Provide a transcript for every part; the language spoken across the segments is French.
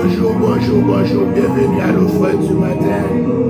Bonjour, bonjour, bonjour. Bienvenue à l'offre du matin.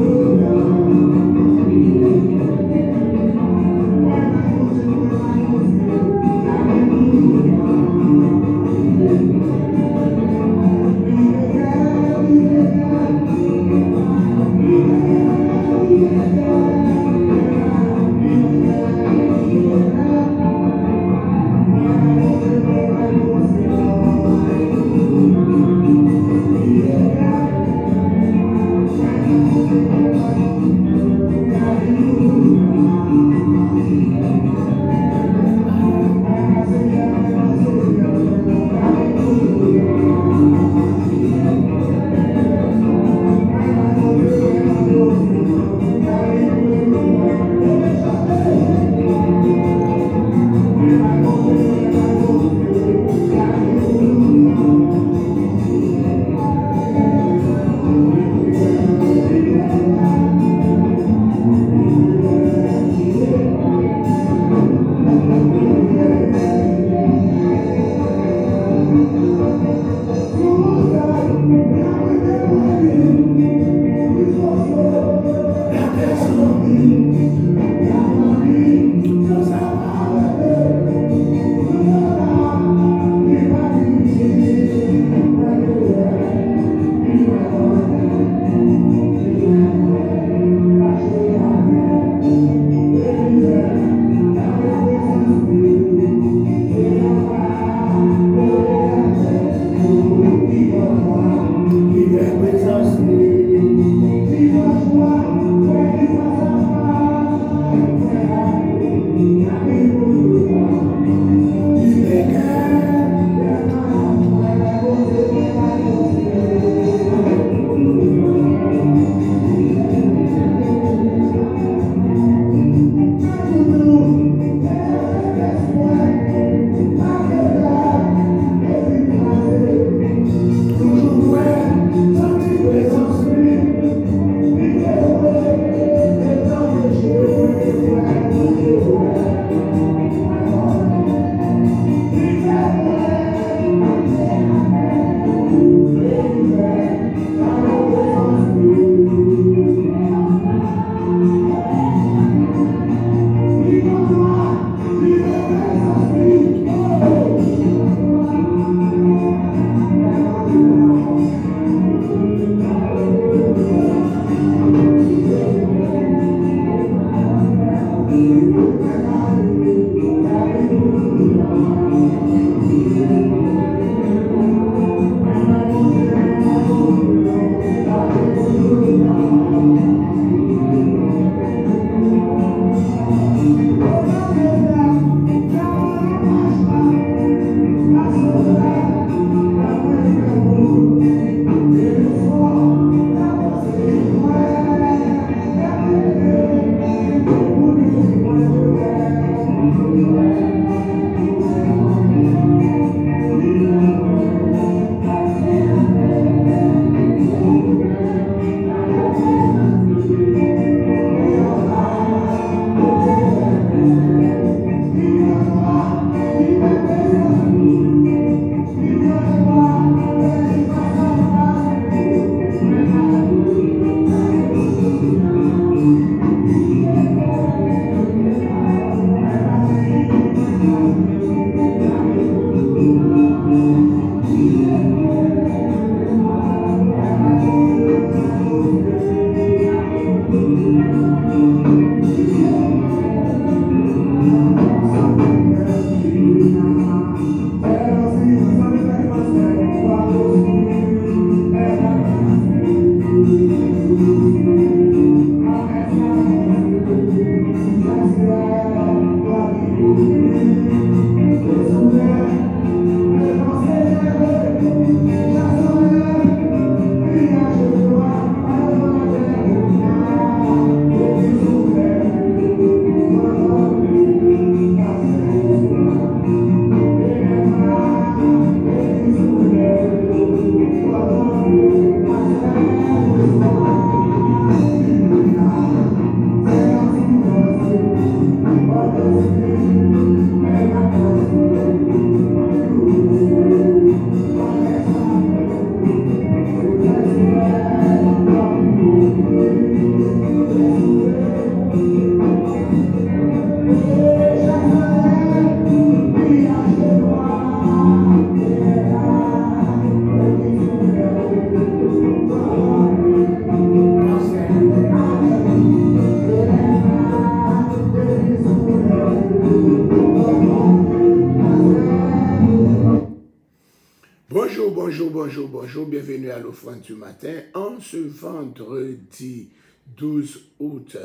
bienvenue à l'offrande du matin en ce vendredi 12 août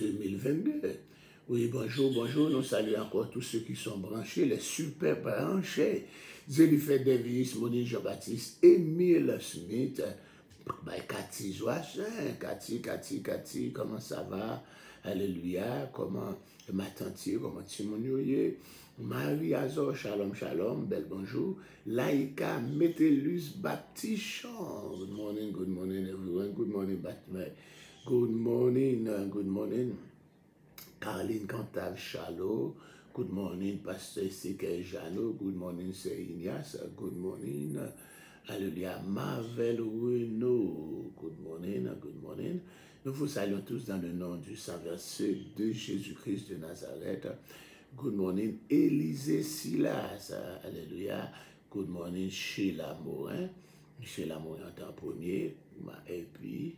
2022. Oui, bonjour, bonjour, nous saluons encore tous ceux qui sont branchés, les super branchés. Zélifet Davis, Monique Jean-Baptiste, Émile Smith, Cathy Joachim, Cathy, comment ça va? Alléluia, comment ma tante, comment Timon Yoye, Marie Azor, shalom, bel bonjour, Laïka Métellus Baptichon, good morning everyone, good morning Batman, good morning, Caroline Cantal Chalot, good morning Pasteur Seke Jano, good morning Sir Ignace, good morning, Alléluia, Marvel Renault, good morning. Nous vous saluons tous dans le nom du Saint-Versé de Jésus-Christ de Nazareth. Good morning, Élisée Silas, alléluia. Good morning, Sheila Morin. Sheila Morin en premier, et puis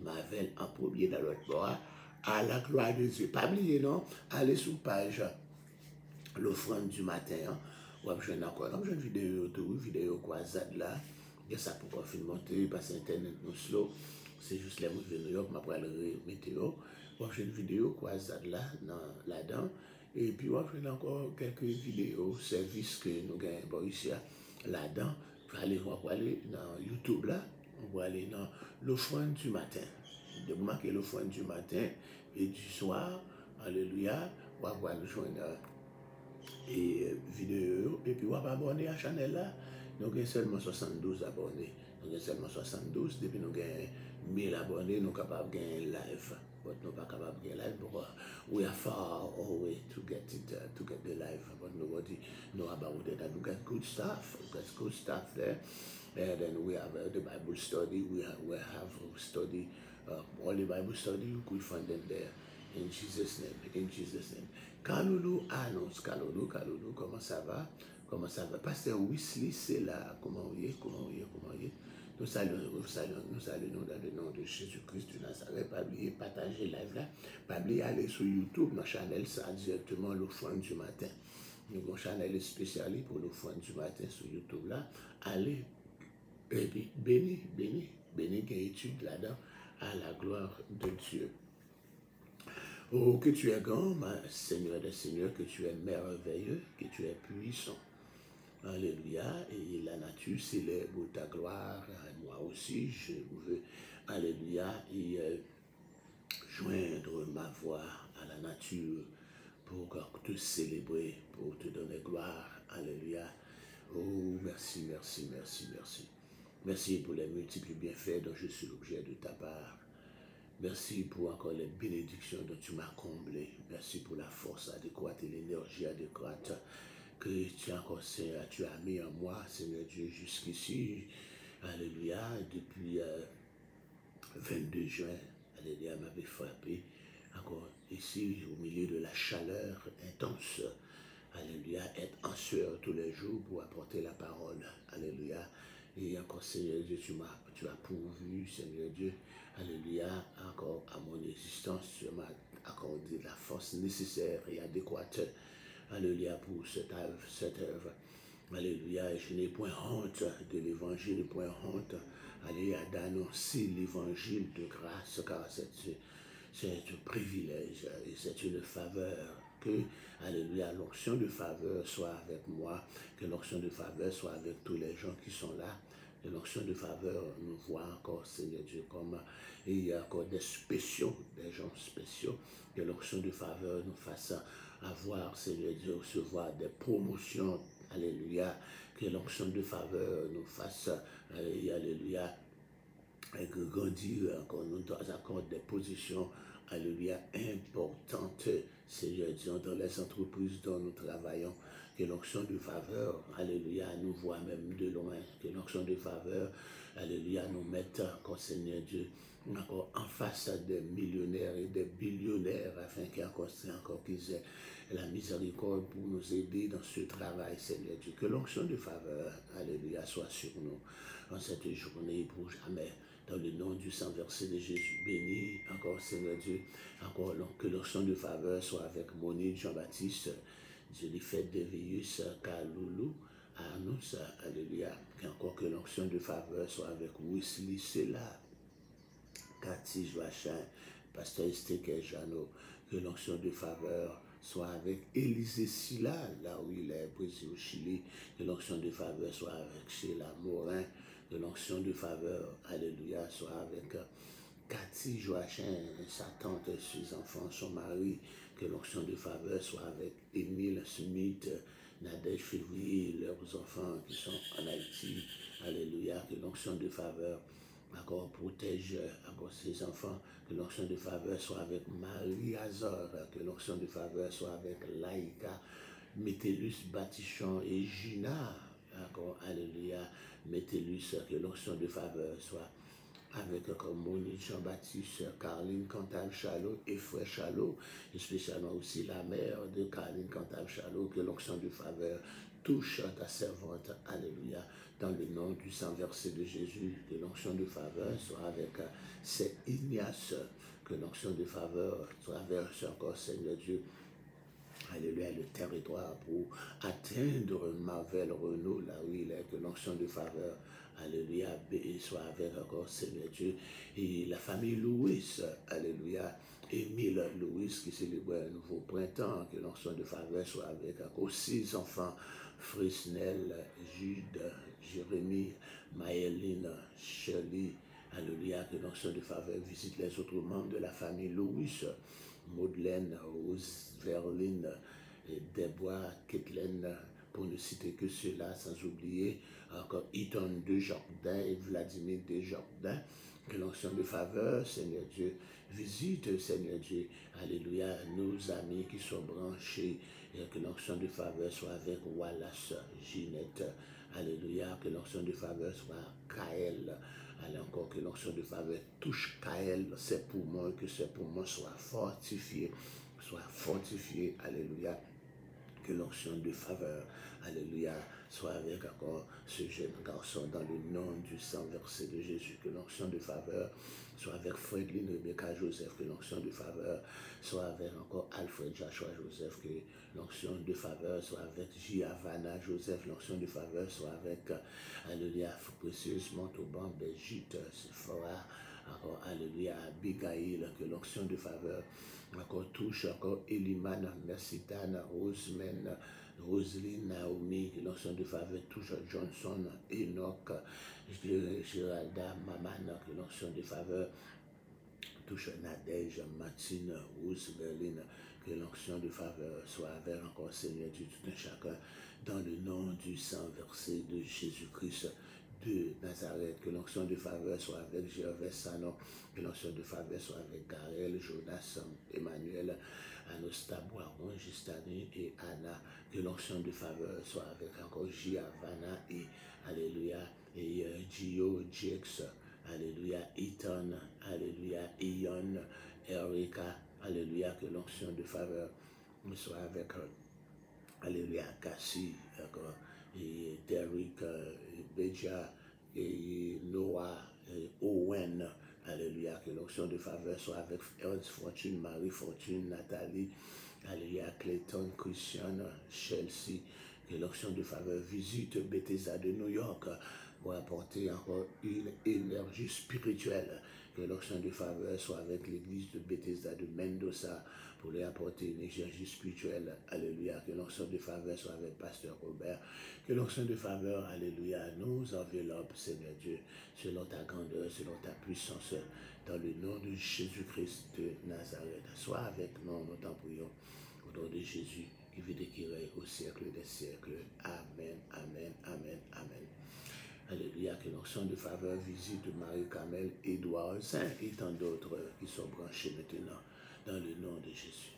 Marvel en premier dans l'autre bord. À la gloire de Dieu. Pas oublier, non? Allez sur page l'offrande du matin. Hein? Ou je n'ai encore une vidéo quoi là. Et ça pour monter parce que Internet nous slow. C'est juste les mots de New York, ma pour le météo. J'ai une vidéo quoi là-dedans. Et puis j'ai encore quelques vidéos, services que nous gagnons ici là-dedans. On va aller dans YouTube là. On va aller dans l'offrande du matin. De marquer l'offrande du matin et du soir. Alléluia. On va voir le joindre et vidéo. Et puis on va abonner à la chaîne là. Nous avons seulement 72 abonnés. Nous avons seulement 72. Depuis nous avons 1000 abonnés, nous sommes capables de gagner live. But nous ne sommes pas capables de gagner live because we are far away to get the live. But nobody know about it. And we got good stuff. There. And then we have the Bible study. We have study all the Bible study. You could find them there. In Jesus' name. Kaloulou annonce, Kaloulou, comment ça va? Pasteur Wesley, c'est là. Comment vous êtes? Nous saluons dans le nom de Jésus-Christ de Nazareth. Pas oublier partager live là. Pas oublier aller sur YouTube, dans Chanel, ça directement l'offrande du matin. Nous avons Chanel spécial pour l'offrande du matin sur YouTube là. Allez, et puis béni, qui étude là-dedans, à la gloire de Dieu. Oh, que tu es grand, Seigneur des Seigneurs, que tu es merveilleux, que tu es puissant. Alléluia. Et la nature célèbre ta gloire. Moi aussi, je veux, alléluia, et joindre ma voix à la nature pour te célébrer, pour te donner gloire. Alléluia. Oh, merci. Merci pour les multiples bienfaits dont je suis l'objet de ta part. Merci pour encore les bénédictions dont tu m'as comblé. Merci pour la force adéquate et l'énergie adéquate que tu as mis en moi, Seigneur Dieu, jusqu'ici. Alléluia. Depuis 22 juin, alléluia, m'avait frappé. Encore ici, au milieu de la chaleur intense. Alléluia. Être en sueur tous les jours pour apporter la parole. Alléluia. Et encore, Seigneur Dieu, tu as pourvu, Seigneur Dieu. Alléluia, encore à mon existence, tu m'as accordé la force nécessaire et adéquate, alléluia, pour cette œuvre. Alléluia, je n'ai point honte de l'évangile, point honte, alléluia, d'annoncer l'évangile de grâce, car c'est un privilège et c'est une faveur. Que, alléluia, l'onction de faveur soit avec moi, que l'onction de faveur soit avec tous les gens qui sont là. Que l'onction de faveur nous voit encore, Seigneur Dieu, comme il y a encore des gens spéciaux. Que l'onction de faveur nous fasse avoir, Seigneur Dieu, recevoir des promotions, alléluia. Que l'onction de faveur nous fasse, alléluia, grandir encore, nous accorde des positions, alléluia, importantes, Seigneur Dieu, dans les entreprises dont nous travaillons. Que l'onction de faveur, alléluia, nous voit même de loin. Que l'onction de faveur, alléluia, nous mette encore, Seigneur Dieu, encore en face des millionnaires et des billionnaires, afin qu'ils aient la miséricorde pour nous aider dans ce travail, Seigneur Dieu. Que l'onction de faveur, alléluia, soit sur nous en cette journée pour jamais. Dans le nom du Saint-Versé de Jésus, béni encore, Seigneur Dieu, encore que l'onction de faveur soit avec Monique Jean-Baptiste, Zélifet Davis, Kaloulou, annonce, alléluia, qu'encore que l'onction de faveur soit avec Wesley Sela, Cathy Joachim, Pasteur Esther Jano, que l'onction de faveur soit avec Élisée Silla, là où il est, Brésil au Chili, que l'onction de faveur soit avec Sheila Morin, que l'onction de faveur, alléluia, soit avec Cathy Joachim, sa tante, ses enfants, son mari, que l'onction de faveur soit avec Émile Smith, Nadège Février, leurs enfants qui sont en Haïti, alléluia, que l'onction de faveur encore protège encore ses enfants, que l'onction de faveur soit avec Marie Azor, que l'onction de faveur soit avec Laïka, Métellus, Batichon et Gina, encore, alléluia, Métellus, que l'onction de faveur soit avec Monique Jean-Baptiste, Caroline Cantal Chalot et Frère Chalot, et spécialement aussi la mère de Caroline Cantal Chalot, que l'onction de faveur touche ta servante, alléluia, dans le nom du sang versé de Jésus, que l'onction de faveur soit avec Saint Ignace, que l'onction de faveur soit versée encore, Seigneur Dieu, alléluia, le territoire pour atteindre Marvel Renault, là où il est, que l'onction de faveur, alléluia, soit avec encore, Seigneur Dieu, et la famille Louis, alléluia, Émile Louis qui célèbre un nouveau printemps, que l'onction de faveur soit avec encore 6 enfants, Frisnel, Jude, Jérémie, Maëline, Shirley, alléluia, que l'onction de faveur visite les autres membres de la famille Louis, Madeleine, Rose, Verline, Débois, Kathleen, pour ne citer que ceux-là, sans oublier encore Ethan Desjardins et Vladimir Desjardins, que l'onction de faveur, Seigneur Dieu, visite, Seigneur Dieu, alléluia, nos amis qui sont branchés, et que l'onction de faveur soit avec Wallace, Ginette, alléluia, que l'onction de faveur soit Kael, allez encore, que l'onction de faveur touche Kael, ses poumons, que ses poumons soient fortifiés, alléluia, que l'onction de faveur, alléluia, soit avec encore ce jeune garçon dans le nom du sang versé de Jésus, que l'onction de faveur soit avec Fredline Rebecca Joseph, que l'onction de faveur soit avec encore Alfred Joshua Joseph, que l'onction de faveur soit avec Giovanna Joseph, l'onction de faveur soit avec, alléluia, précieuse Montauban, Brigitte, Sephora, encore, alléluia, Abigail, que l'onction de faveur encore touche, encore Eliman, Mercitane, Rosemène, Roselyne, Naomi, que l'onction de faveur touche Johnson, Enoch, Géralda, Maman, que l'onction de faveur touche Nadège, Martine, Rose, Berlin, que l'onction de faveur soit avec encore Seigneur Dieu tout un chacun, dans le nom du sang versé de Jésus-Christ de Nazareth, que l'onction de faveur soit avec Gervais Sanon, que l'onction de faveur soit avec Garel, Jonas, Emmanuel, Anosta, Boiron, Justani et Anna, que l'onction de faveur soit avec encore Giovanna et, alléluia, et Gio, Jex, alléluia, Ethan, alléluia, Ion, Erika, alléluia, que l'onction de faveur soit avec, alléluia, Cassie, d'accord, et Derrick, Beja, et Noah, et Owen, alléluia, que l'onction de faveur soit avec Ernst Fortune, Marie Fortune, Nathalie, alléluia, Clayton, Christian, Chelsea, que l'onction de faveur visite Bethesda de New York pour apporter encore une énergie spirituelle, que l'onction de faveur soit avec l'église de Bethesda de Mendoza pour lui apporter une énergie spirituelle, alléluia, que l'onction de faveur soit avec Pasteur Robert, que l'onction de faveur, alléluia, nous enveloppe, Seigneur Dieu, selon ta grandeur, selon ta puissance, dans le nom de Jésus-Christ de Nazareth. Sois avec nous, nous t'en prions, au nom de Jésus, qui vit et qui règne au siècle des siècles. Amen, amen, amen, amen. Alléluia, que l'onction de faveur visite Marie-Camel, Édouard Saint et tant d'autres qui sont branchés maintenant dans le nom de Jésus.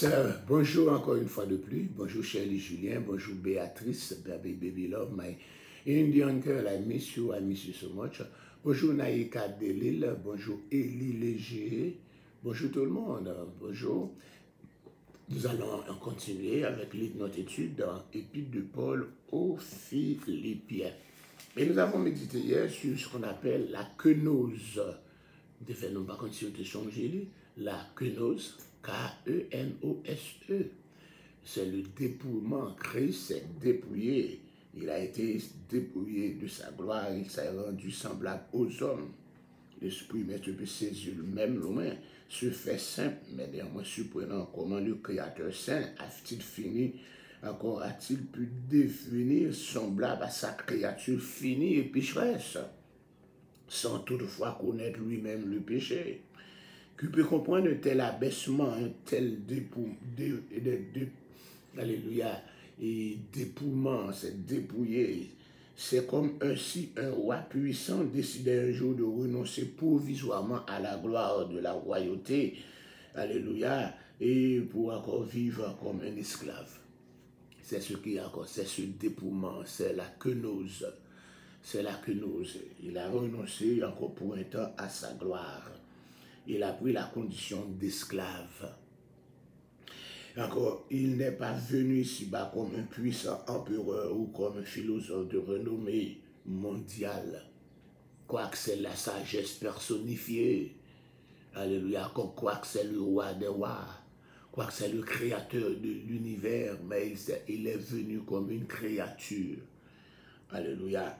Yes, bonjour encore une fois de plus. Bonjour Shirley Julien, bonjour Béatrice, baby love, my Indian girl, I miss you so much. Bonjour Naïka Delil, bonjour Élie Léger, bonjour tout le monde, bonjour. Nous allons continuer avec notre étude dans l'Épître de Paul aux Philippiens. Et nous avons médité hier sur ce qu'on appelle la kénose. De fait, nous ne pas continuer de changer la kénose, K-E-N-O-S-E. C'est le dépouillement. Christ s'est dépouillé. Il a été dépouillé de sa gloire. Il s'est rendu semblable aux hommes. L'esprit, mais tu peux saisir le même loin, se fait simple, mais néanmoins surprenant. Comment le Créateur saint a-t-il fini, encore a-t-il pu définir semblable à sa créature finie et pécheresse, sans toutefois connaître lui-même le péché? Qui peut comprendre un tel abaissement, un tel alléluia, et dépouillement, c'est dépouillé. C'est comme ainsi un roi puissant décidait un jour de renoncer provisoirement à la gloire de la royauté, alléluia, et pour encore vivre comme un esclave. C'est ce qui est encore, c'est ce dépouillement, c'est la kénose. C'est la kénose. Il a renoncé encore pour un temps à sa gloire. Il a pris la condition d'esclave. Encore, il n'est pas venu ici-bas comme un puissant empereur ou comme un philosophe de renommée mondiale. Quoique c'est la sagesse personnifiée. Alléluia. Quoique c'est le roi des rois. Quoique c'est le créateur de l'univers. Mais il est venu comme une créature. Alléluia.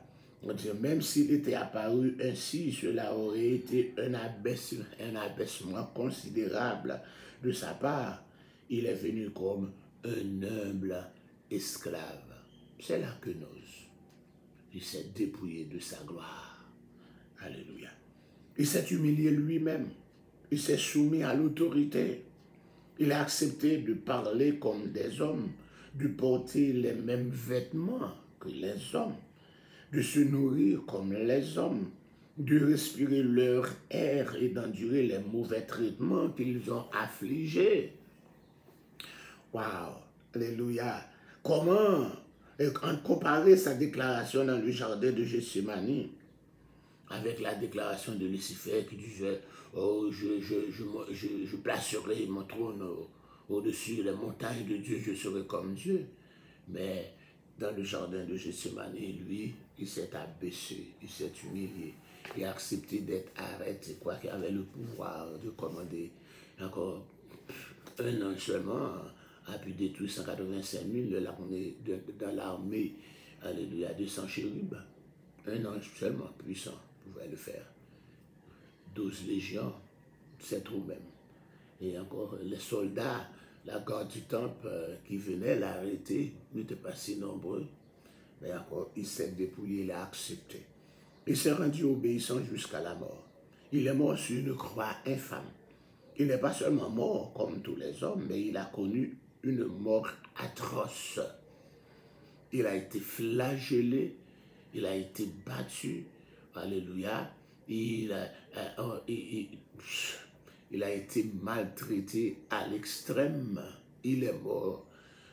Même s'il était apparu ainsi, cela aurait été un abaissement considérable de sa part. Il est venu comme un humble esclave. C'est la kénose. Il s'est dépouillé de sa gloire. Alléluia. Il s'est humilié lui-même. Il s'est soumis à l'autorité. Il a accepté de parler comme des hommes, de porter les mêmes vêtements que les hommes, de se nourrir comme les hommes, de respirer leur air et d'endurer les mauvais traitements qu'ils ont affligés. Waouh, alléluia. Comment comparer sa déclaration dans le jardin de Gethsémani avec la déclaration de Lucifer qui disait « Oh, je placerai mon trône au-dessus des montagnes de Dieu, je serai comme Dieu. » Mais dans le jardin de Gethsémani, lui, il s'est abaissé, il s'est humilié, il a accepté d'être arrêté, quoi qu'il avait le pouvoir de commander. Encore un an seulement a pu détruire 185 000 dans l'armée, alléluia, de Sanchérib. Un an seulement puissant pouvait le faire. 12 légions, c'est trop même. Et encore les soldats, la garde du temple qui venait l'arrêter, n'étaient pas si nombreux. Mais encore, il s'est dépouillé, il a accepté. Il s'est rendu obéissant jusqu'à la mort. Il est mort sur une croix infâme. Il n'est pas seulement mort comme tous les hommes, mais il a connu une mort atroce. Il a été flagellé, il a été battu, alléluia, il a été maltraité à l'extrême. Il est mort,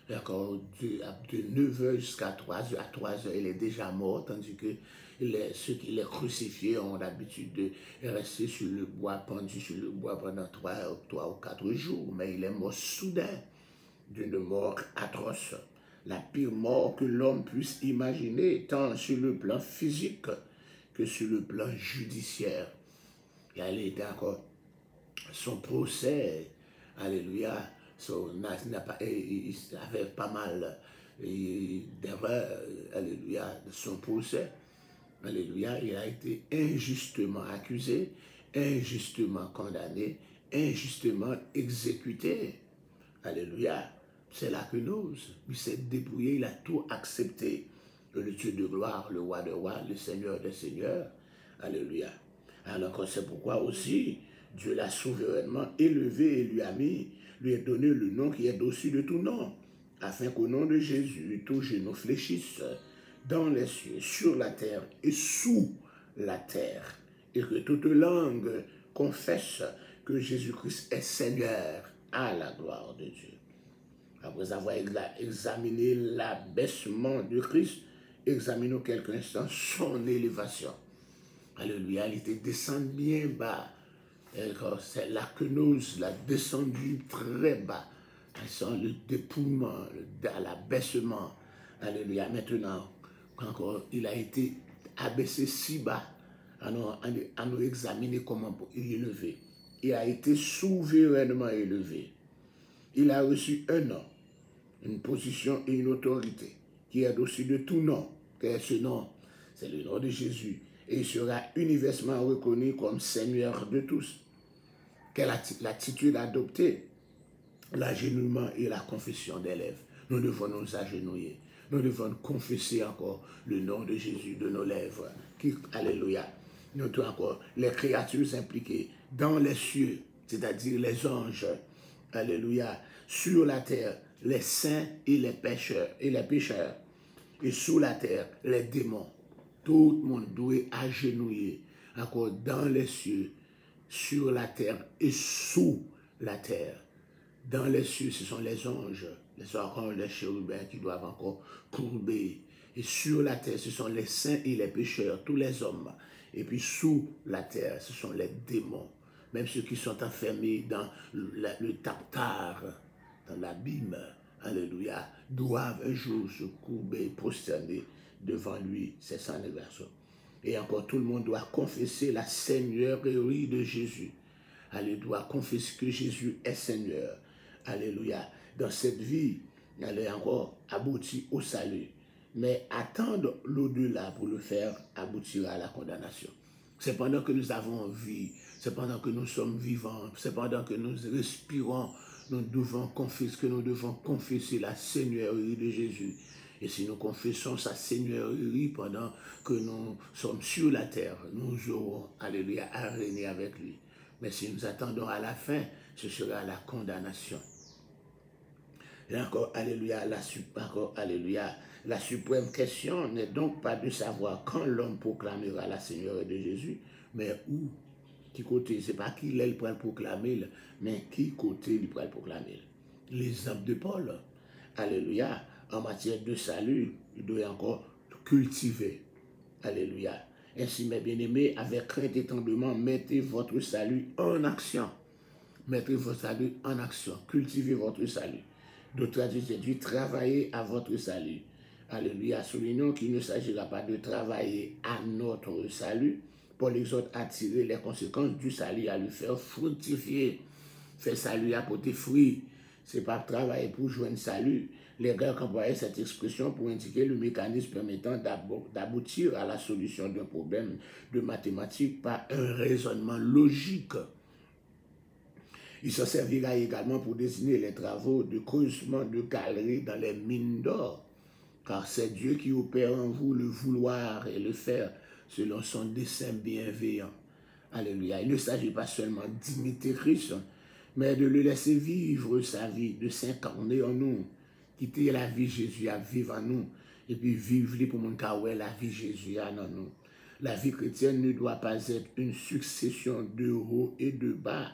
d'accord, de 9 h jusqu'à 3 h. À 3 h, il est déjà mort, tandis que ceux qui les crucifiés ont l'habitude de rester sur le bois, pendu sur le bois pendant 3 ou 4 jours. Mais il est mort soudain, d'une mort atroce. La pire mort que l'homme puisse imaginer, tant sur le plan physique que sur le plan judiciaire. Et elle était encore son procès, alléluia, il avait pas mal d'erreurs, alléluia, de son procès, alléluia, il a été injustement accusé, injustement condamné, injustement exécuté, alléluia. C'est la kénose. Il s'est dépouillé, il a tout accepté. Le Dieu de gloire, le roi des rois, le Seigneur des seigneurs. Alléluia. Alors c'est pourquoi aussi Dieu l'a souverainement élevé et lui a donné le nom qui est au-dessus de tout nom, afin qu'au nom de Jésus, tous genoux fléchissent dans les cieux, sur la terre et sous la terre, et que toute langue confesse que Jésus-Christ est Seigneur à la gloire de Dieu. Après avoir examiné l'abaissement de Christ, examinons quelques instants son élévation. Alléluia, il était descendu bien bas. C'est la quenose, l'a descendu très bas. Sans le dépouillement, l'abaissement. Alléluia. Maintenant, encore, il a été abaissé si bas, à nous examiner comment il est élevé. Il a été souverainement élevé. Il a reçu un nom, une position et une autorité qui est au-dessus de tout nom. Quel est ce nom? C'est le nom de Jésus. Et il sera universellement reconnu comme Seigneur de tous. Quelle attitude adopter? L'agenouillement et la confession des lèvres. Nous devons nous agenouiller. Nous devons confesser encore le nom de Jésus de nos lèvres. Alléluia. Nous devons encore les créatures impliquées dans les cieux, c'est-à-dire les anges. Alléluia. Sur la terre, les saints et les pécheurs. Et sous la terre, les démons. Tout le monde doit agenouiller encore dans les cieux, sur la terre et sous la terre. Dans les cieux, ce sont les anges, les archanges, les chérubins qui doivent encore courber. Et sur la terre, ce sont les saints et les pécheurs, tous les hommes. Et puis sous la terre, ce sont les démons. Même ceux qui sont enfermés dans le tartare, dans l'abîme, alléluia, doivent un jour se courber, prosterner devant lui. C'est ça le verset. Et encore, tout le monde doit confesser la seigneurie de Jésus. Alléluia, doit confesser que Jésus est Seigneur. Alléluia. Dans cette vie, elle est encore aboutie au salut. Mais attendre l'au-delà pour le faire aboutira à la condamnation. C'est pendant que nous avons vie, c'est pendant que nous sommes vivants, c'est pendant que nous respirons, nous devons confesser la Seigneurie de Jésus. Et si nous confessons sa Seigneurie pendant que nous sommes sur la terre, nous aurons, alléluia, à régner avec lui. Mais si nous attendons à la fin, ce sera la condamnation. Et encore, alléluia, la suprême question n'est donc pas de savoir quand l'homme proclamera la Seigneurie de Jésus, mais où, qui côté, c'est pas qui il peut proclamer, mais qui côté il peut proclamer. L'exemple de Paul, alléluia, en matière de salut, il doit encore cultiver, alléluia. Ainsi, mes bien-aimés, avec crainte et tremblement, mettez votre salut en action. Mettez votre salut en action, cultivez votre salut. D'autres traductions disent travaillez à votre salut. Alléluia. Soulignons qu'il ne s'agira pas de travailler à notre salut. Paul exhorte à tirer les conséquences du salut, à le faire fructifier. Faire salut apporter fruit. Ce n'est pas travailler pour joindre salut. Les Grecs employaient cette expression pour indiquer le mécanisme permettant d'aboutir à la solution d'un problème de mathématiques par un raisonnement logique. Il s'en servira également pour désigner les travaux de creusement de galeries dans les mines d'or, car c'est Dieu qui opère en vous le vouloir et le faire selon son dessein bienveillant. Alléluia. Il ne s'agit pas seulement d'imiter Christ, mais de le laisser vivre sa vie, de s'incarner en nous, quitter la vie Jésus à vivre en nous, et puis vivre pour mon cas, ouais, la vie Jésus en nous. La vie chrétienne ne doit pas être une succession de hauts et de bas,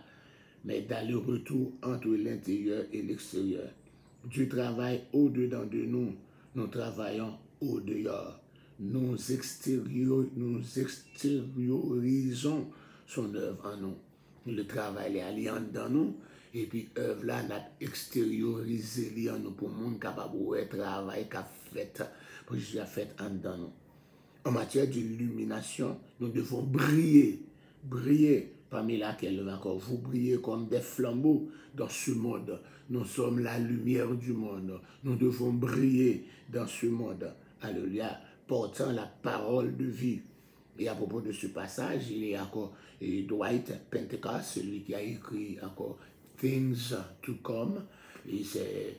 mais d'aller-retour entre l'intérieur et l'extérieur. Dieu travaille au-dedans de nous, nous travaillons au-dehors. Nous extériorisons son œuvre en nous. Le travail est allié dans nous, et puis œuvre là, n'a extériorisé en nous pour le monde capable de travail qu'a fait, pour Jésus a fait en dans nous. En matière d'illumination, nous devons briller parmi laquelle encore vous brillez comme des flambeaux dans ce monde. Nous sommes la lumière du monde. Nous devons briller dans ce monde. Alléluia, portant la parole de vie. Et à propos de ce passage, il y a encore Dwight Pentecost, celui qui a écrit encore Things to Come. Et c'est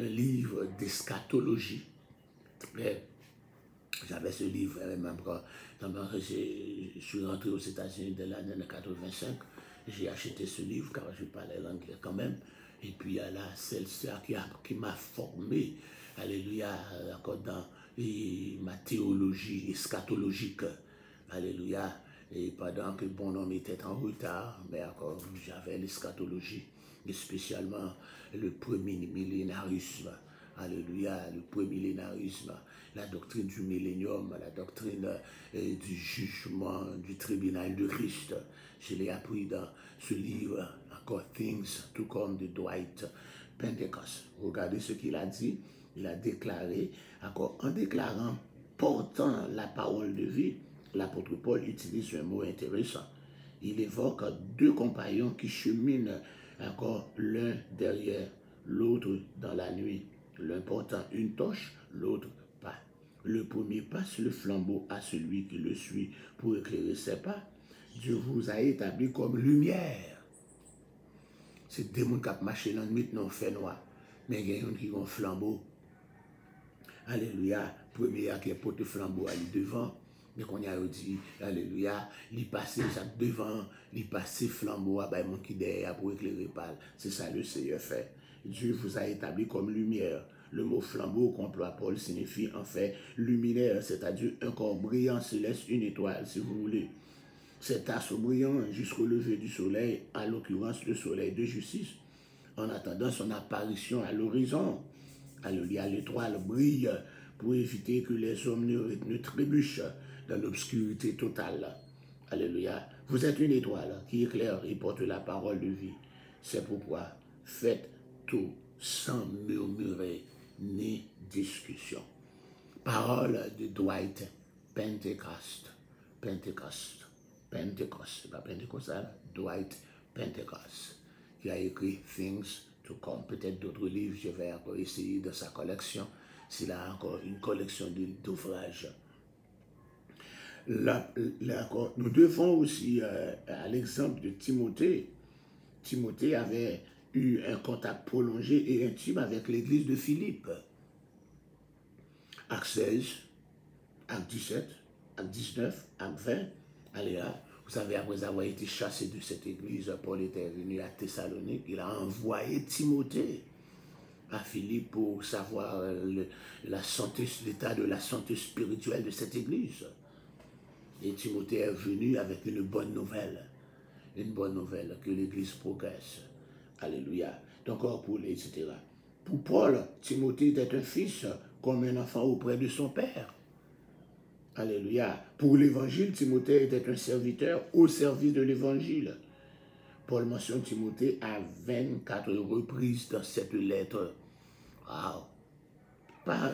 un livre d'eschatologie. J'avais ce livre, même quand je suis rentré aux États-Unis de l'année 85, j'ai acheté ce livre car je parlais l'anglais quand même. Et puis il y a là celle-là qui m'a formé, alléluia, encore dans ma théologie eschatologique, alléluia. Et pendant que mon homme était en retard, mais encore j'avais l'eschatologie, et spécialement le premier millénarisme. Alléluia, le premier millénarisme, la doctrine du millénium, la doctrine du jugement, du tribunal de Christ. Je l'ai appris dans ce livre, encore Things to Come de Dwight Pentecost. Regardez ce qu'il a dit. Il a déclaré, encore en déclarant, portant la parole de vie, l'apôtre Paul utilise un mot intéressant. Il évoque deux compagnons qui cheminent encore l'un derrière l'autre dans la nuit. L'un portant une torche, l'autre pas. Le premier passe le flambeau à celui qui le suit pour éclairer ses pas. Dieu vous a établi comme lumière. C'est des gens qui marchent dans la nuit, non fait noir. Mais il y a des gens qui ont un flambeau. Alléluia. Premier qui est porté flambeau à lui devant. Mais qu'on a dit, alléluia, il passe devant, il passe flambeau à mon qui derrière pour éclairer pas. C'est ça le Seigneur fait. Dieu vous a établi comme lumière. Le mot flambeau qu'emploie Paul signifie en fait luminaire, c'est-à-dire un corps brillant céleste, une étoile, si vous voulez. Cet astre brillant jusqu'au lever du soleil, à l'occurrence le soleil de justice, en attendant son apparition à l'horizon. Alléluia, l'étoile brille pour éviter que les hommes ne trébuchent dans l'obscurité totale. Alléluia. Vous êtes une étoile qui éclaire et porte la parole de vie. C'est pourquoi faites tout sans murmurer ni discussion. Parole de Dwight Pentecost. Pentecost. Pentecost. Pas Pentecostal, Dwight Pentecost, qui a écrit Things to Come. Peut-être d'autres livres, je vais encore essayer dans sa collection. S'il a encore une collection d'ouvrages. Nous devons aussi, à l'exemple de Timothée, Timothée avait eu un contact prolongé et intime avec l'église de Philippe. Acte 16, Acte 17, Acte 19, Acte 20, allez là. Vous savez, après avoir été chassé de cette église, Paul était venu à Thessalonique, il a envoyé Timothée à Philippe pour savoir l'état de la santé spirituelle de cette église. Et Timothée est venu avec une bonne nouvelle que l'église progresse. Alléluia. Donc, pour les, etc. Pour Paul, Timothée était un fils comme un enfant auprès de son père. Alléluia. Pour l'évangile, Timothée était un serviteur au service de l'évangile. Paul mentionne Timothée à 24 reprises dans cette lettre. Wow. Pas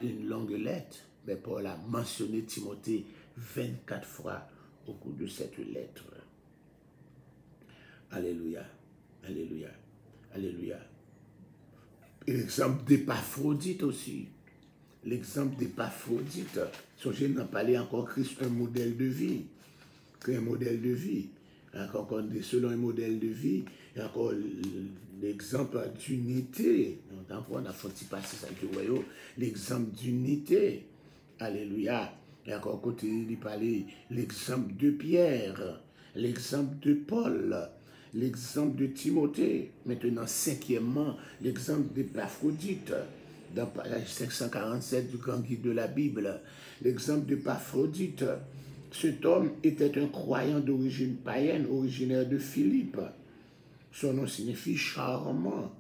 une longue lettre, mais Paul a mentionné Timothée 24 fois au cours de cette lettre. Alléluia. Alléluia. Alléluia. L'exemple d'Épaphrodite aussi. L'exemple d'Épaphrodite. Songez d'en parler encore, Christ, un modèle de vie. Un modèle de vie. Encore selon un modèle de vie, il y a encore l'exemple d'unité. On a fait passer ça du royaume. L'exemple d'unité. Alléluia. Et encore côté, il parlait l'exemple de Pierre, l'exemple de Paul, l'exemple de Timothée. Maintenant, cinquièmement, l'exemple d'Épaphrodite, dans page 547 du Grand Guide de la Bible. L'exemple d'Épaphrodite. Cet homme était un croyant d'origine païenne, originaire de Philippe. Son nom signifie charmant.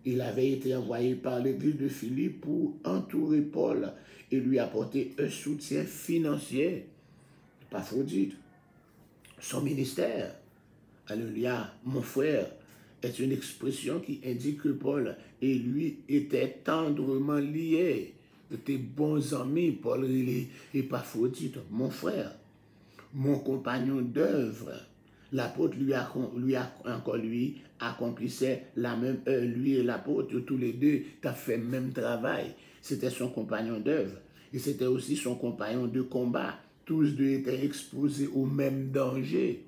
Il avait été envoyé par l'église de Philippe pour entourer Paul et lui apporter un soutien financier. Épaphrodite. Son ministère, alléluia, mon frère, est une expression qui indique que Paul et lui étaient tendrement liés. Ils étaient bons amis, Paul et Épaphrodite, mon frère, mon compagnon d'œuvre. L'apôtre lui accomplissait la même œuvre. Lui et l'apôtre, tous les deux, t'as fait le même travail. C'était son compagnon d'œuvre. Et c'était aussi son compagnon de combat. Tous deux étaient exposés au même danger.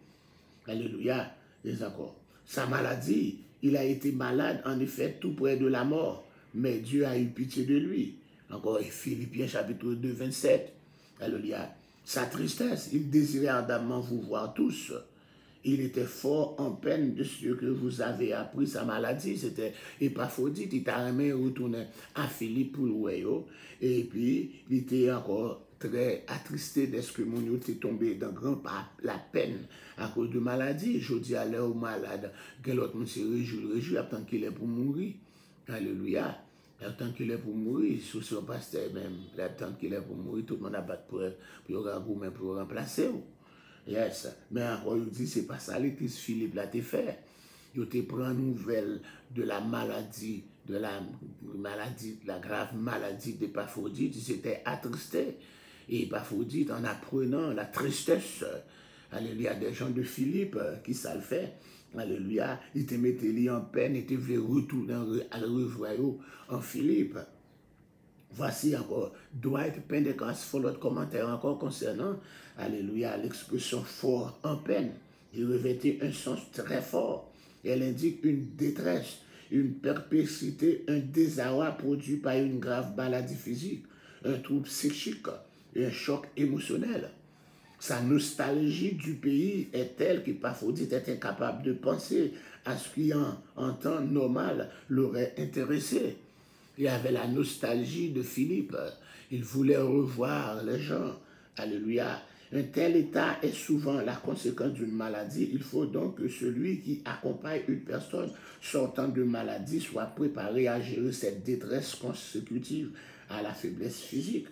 Alléluia. Et encore. Sa maladie, il a été malade, en effet, tout près de la mort. Mais Dieu a eu pitié de lui. Encore, Philippiens chapitre 2, 27. Alléluia. Sa tristesse, il désirait ardemment vous voir tous. il était fort en peine de ce que vous avez appris sa maladie. C'était Épaphrodite. Il t'a même retourné à Philippe pour le royaume. Et puis, il était encore très attristé de ce que mon était tombé dans la peine à cause de maladie. Je dis à l'heure malade, que l'autre se réjouit, attend qu'il est pour mourir. Alléluia. Tant qu'il est pour mourir, sous son pasteur même, tant qu'il est pour mourir, tout le monde a battu pour remplacer. Yes. Mais encore, il dit, c'est pas ça, l'église Philippe l'a fait. Il te prend nouvelle de la maladie, la grave maladie d'Épaphrodite. Il s'était attristé. Et Épaphrodite, en apprenant la tristesse, alléluia, des gens de Philippe, qui ça le fait, alléluia, il te mettait lui en peine, il te voulait retourner à le revoir en Philippe. Voici encore, Dwight Pentecost, faut l'autre commentaire encore concernant, alléluia, l'expression fort en peine. Il revêtait un sens très fort. Elle indique une détresse, une perplexité, un désarroi produit par une grave maladie physique, un trouble psychique et un choc émotionnel. Sa nostalgie du pays est telle qu'Épaphrodite est incapable de penser à ce qui en temps normal l'aurait intéressé. Il avait la nostalgie de Philippe. Il voulait revoir les gens. Alléluia. Un tel état est souvent la conséquence d'une maladie. Il faut donc que celui qui accompagne une personne sortant de maladie soit préparé à gérer cette détresse consécutive à la faiblesse physique.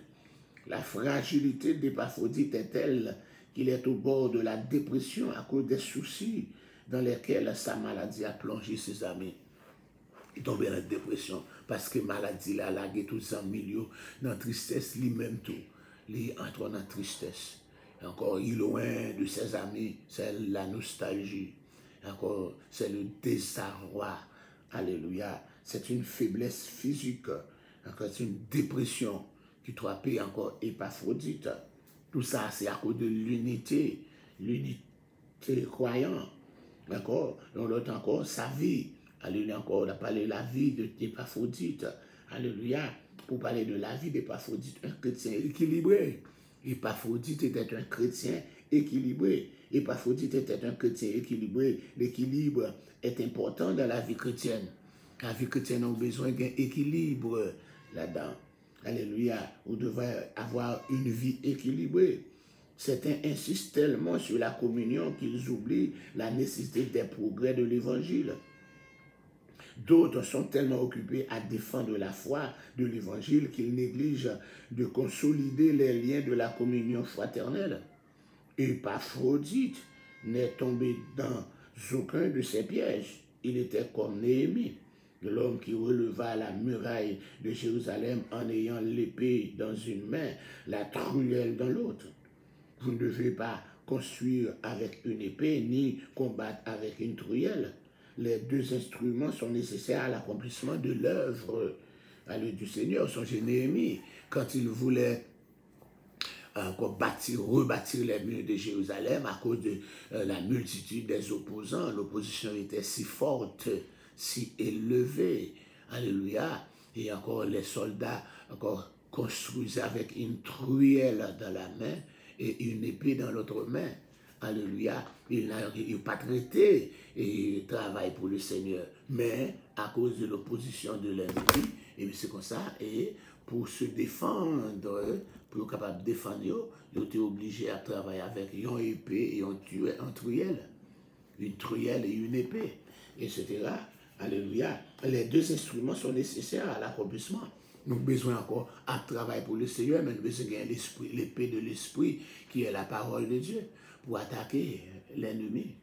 La fragilité d'Épaphrodite est telle qu'il est au bord de la dépression à cause des soucis dans lesquels sa maladie a plongé ses amis. Il tombe dans la dépression parce que la maladie l'a lagué tout en milieu dans la tristesse, lui-même tout. Il entre dans la tristesse. Encore, il est loin de ses amis, c'est la nostalgie. Encore, c'est le désarroi. Alléluia. C'est une faiblesse physique. Encore, c'est une dépression qui troppe encore Épaphrodite. Tout ça, c'est à cause de l'unité croyant. D'accord? L'autre encore, sa vie. Alléluia, encore, on a parlé de la vie d'Épaphrodite. Alléluia. Pour parler de la vie d'Épaphrodite, un chrétien équilibré. Épaphrodite était un chrétien équilibré. Épaphrodite était un chrétien équilibré. L'équilibre est important dans la vie chrétienne. La vie chrétienne a besoin d'un équilibre là-dedans. Alléluia. Vous devrez avoir une vie équilibrée. Certains insistent tellement sur la communion qu'ils oublient la nécessité des progrès de l'évangile. D'autres sont tellement occupés à défendre la foi de l'évangile qu'ils négligent de consolider les liens de la communion fraternelle. Épaphrodite n'est tombé dans aucun de ces pièges. Il était comme Néhémie, l'homme qui releva la muraille de Jérusalem en ayant l'épée dans une main, la truelle dans l'autre. Vous ne devez pas construire avec une épée ni combattre avec une truelle. Les deux instruments sont nécessaires à l'accomplissement de l'œuvre du Seigneur. Songez Néhémie, quand il voulait rebâtir les murs de Jérusalem à cause de la multitude des opposants. L'opposition était si forte, si élevée. Alléluia. Et encore les soldats construisaient avec une truelle dans la main et une épée dans l'autre main. Alléluia. Il n'a pas traité et travail pour le Seigneur. Mais à cause de l'opposition de l'ennemi, et c'est comme ça, et pour se défendre, pour être capable de défendre, ils étaient obligés à travailler avec une épée et une truelle. Une truelle et une épée, etc. Alléluia. Les deux instruments sont nécessaires à l'accomplissement. Nous avons besoin encore à travailler pour le Seigneur, mais nous avons besoin de l'esprit, l'épée de l'esprit, qui est la parole de Dieu, pour attaquer l'ennemi.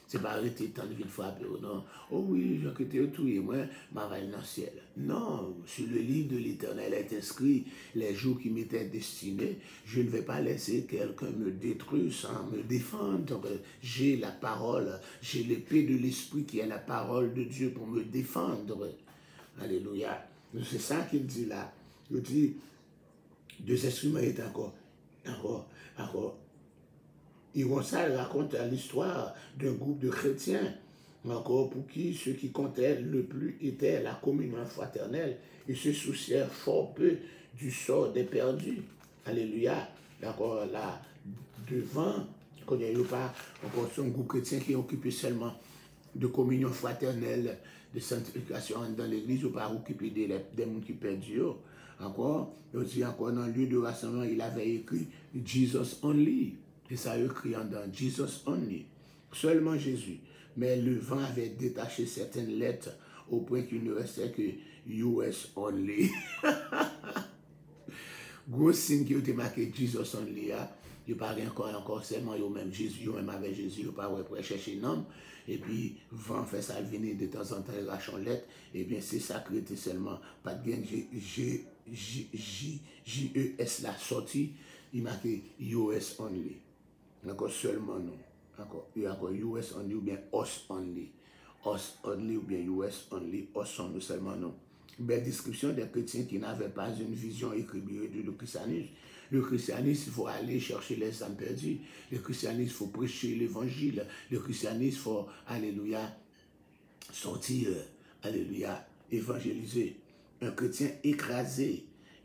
C'est pas arrêter tant de ville frapper, non. Oh oui, j'ai quitté tout et moi, ma vaille dans le ciel. Non, sur le livre de l'Éternel est inscrit les jours qui m'étaient destinés. Je ne vais pas laisser quelqu'un me détruire sans me défendre. J'ai la parole, j'ai l'épée de l'esprit qui est la parole de Dieu pour me défendre. Alléluia. C'est ça qu'il dit là. Il dit, deux instruments est encore. Ironsal raconte l'histoire d'un groupe de chrétiens, encore pour qui ce qui comptait le plus était la communion fraternelle. Ils se soucièrent fort peu du sort des perdus. Alléluia. D'accord, là, devant il n'y a pas encore un groupe chrétien qui est occupé seulement de communion fraternelle, de sanctification dans l'église, ou pas occupé des gens qui perdent Dieu. Encore, aussi encore dans le lieu de rassemblement, il avait écrit Jesus only. Et ça a écrit en dedans, Jesus only. Seulement Jésus. Mais le vent avait détaché certaines lettres au point qu'il ne restait que US only. Gros signe qui a été marqué Jesus only. Il n'y a pas encore seulement même Jésus, même avec Jésus, il n'y a pas pour chercher un homme. Et puis, vent fait ça venir de temps en temps, il rache en lettres. Et bien, c'est sacré seulement. Pas de gain, J-E-S la sortie, il marqué US only. Encore seulement non. Encore, il y a encore US only ou bien OS only. OS only ou bien US only, OS only seulement non. Belle description des chrétiens qui n'avaient pas une vision équilibrée du christianisme. Le christianisme, il faut aller chercher les âmes perdues. Le christianisme, il faut prêcher l'évangile. Le christianisme, il faut, alléluia, sortir, alléluia, évangéliser. Un chrétien écrasé.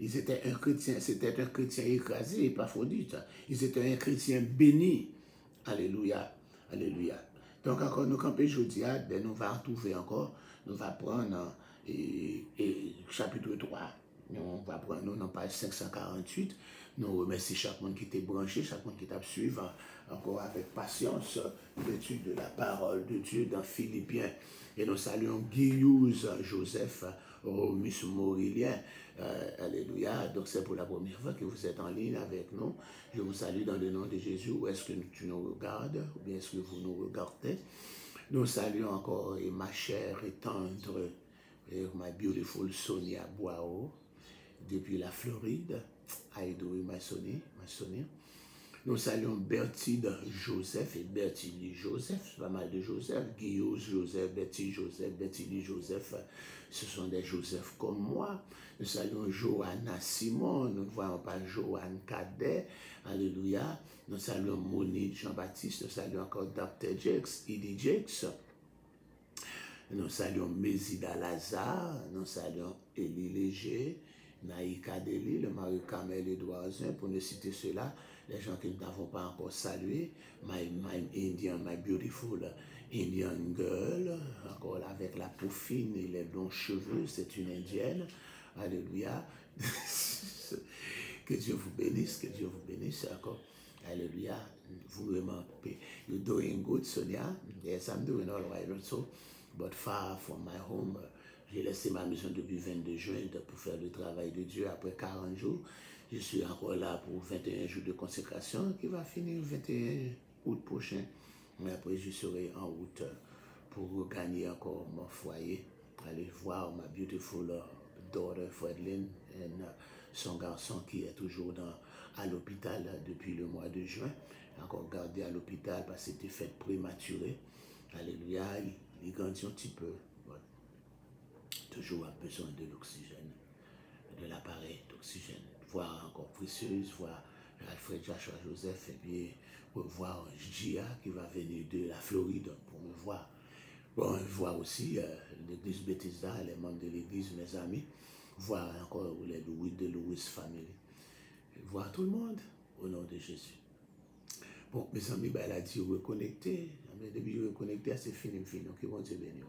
C'était un chrétien écrasé, Épaphrodite. Ils étaient un chrétien béni. Alléluia, alléluia. Donc encore, nous campons aujourd'hui, nous va retrouver encore, nous va prendre chapitre 3. On va prendre, nous, dans page 548. Nous remercions chaque monde qui était branché, chaque monde qui t'a suivi encore avec patience l'étude de la parole de Dieu dans Philippiens. Et nous saluons Guillaume Joseph, Miss Morilien. Alléluia. Donc c'est pour la première fois que vous êtes en ligne avec nous. Je vous salue dans le nom de Jésus. Ou est-ce que tu nous regardes ou bien est-ce que vous nous regardez? Nous saluons encore ma chère et tendre, my beautiful Sonia Boao, depuis la Floride. I do my Sonia. Nous saluons Bertille Joseph et Bertille Joseph, pas mal de Joseph, Guillaume Joseph, Bertille Joseph, ce sont des Joseph comme moi. Nous saluons Johanna Simon, nous ne voyons pas Joanne Cadet, alléluia. Nous saluons Monique Jean-Baptiste, nous saluons encore Dr. Jakes, Edie Jakes. Nous saluons Mézida Lazare, nous saluons Élie Léger, Naïka Deli, le mari Kamel Edouardin, pour ne citer cela, les gens que nous n'avons pas encore salués, my Indian, my beautiful Indian girl, encore avec la peau fine et les blonds cheveux, c'est une indienne, alléluia. Que Dieu vous bénisse, encore. Alléluia. Vous vraiment, you're doing good, Sonia. Yes, I'm doing all right also, but far from my home. J'ai laissé ma maison depuis 22 juin pour faire le travail de Dieu après 40 jours. Je suis encore là pour 21 jours de consécration qui va finir le 21 août prochain. Mais après, je serai en route pour gagner encore mon foyer. Aller voir ma beautiful daughter, Fredlyn, et son garçon qui est toujours à l'hôpital depuis le mois de juin. Encore gardé à l'hôpital parce qu'il était fait prématuré. Alléluia, il grandit un petit peu. Toujours a besoin de l'oxygène, de l'appareil d'oxygène. Voir encore Précieuse, voir Alfred Joshua Joseph, et puis voir Gia qui va venir de la Floride pour me voir. Bon, voir aussi l'église Bethesda, les membres de l'église, mes amis. Voir encore les Louis de Louis Family. Voir tout le monde au nom de Jésus. Bon, mes amis, ben, elle a dit reconnecter. Mais depuis reconnecter, c'est fini. Ok, bon Dieu béni.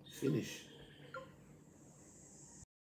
Finish.